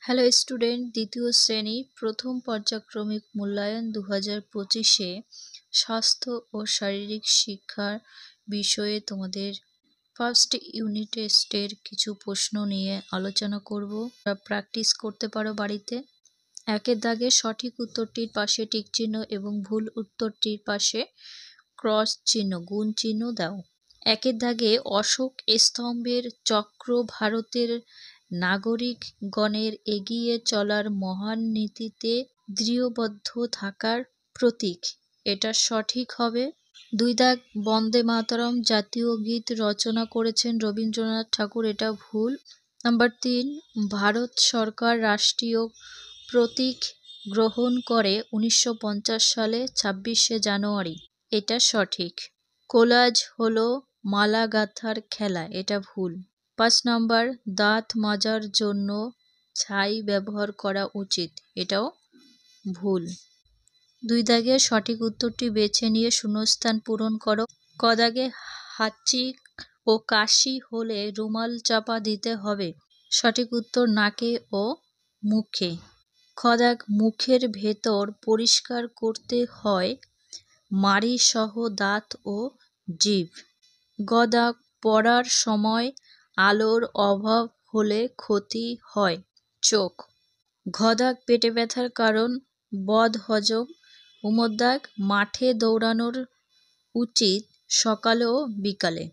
Hello student, দ্বিতীয় শ্রেণী প্রথম পর্যায়ক্রমিক মূল্যায়ন 2025-এ স্বাস্থ্য ও শারীরিক শিক্ষার বিষয়ে তোমাদের ফার্স্ট ইউনিট টেস্টের কিছু প্রশ্ন নিয়ে আলোচনা করব। প্র্যাকটিস করতে পারো বাড়িতে। একের দাগে সঠিক উত্তরটির পাশে টিক চিহ্ন এবং ভুল উত্তরটির পাশে ক্রস চিহ্ন গুণ চিহ্ন দাও। একের দাগে অশোক স্তম্ভের চক্র ভারতের নাগরিকগণের এগিয়ে চলার মহান নীতিতে দৃঢ়বদ্ধ থাকার প্রতীক, এটা সঠিক হবে। দুই দাগ বন্দে মাতরম জাতীয় গীত রচনা করেছেন রবীন্দ্রনাথ ঠাকুর, এটা ভুল। নাম্বার 3, ভারত সরকার রাষ্ট্রীয় প্রতীক গ্রহণ করে 1950 সালে 26শে জানুয়ারি, এটা সঠিক। কোলাজ হলো মালা গাঁথার খেলা, এটা ভুল। 5 নাম্বার, দাঁত মাজার জন্য ছাই ব্যবহার করা উচিত, এটাও ভুল। দুই দাগে সঠিক উত্তরটি বেছে নিয়ে শূন্যস্থান পূরণ করো। ক দাগে হাঁচি ও কাশি হলে রুমাল চাপা দিতে হবে, সঠিক উত্তর নাকে ও মুখে। খ দাগ মুখের ভেতর পরিষ্কার করতে হয় মাড়ি সহ দাঁত ও জিভ। গ দাগ পড়ার সময় আলোর অভাব হলে ক্ষতি হয় চোখ। ঘ দাগ পেটে ব্যথার কারণ বদহজম। উমর দাগ মাঠে দৌড়ানোর উচিত সকালে ও বিকালে।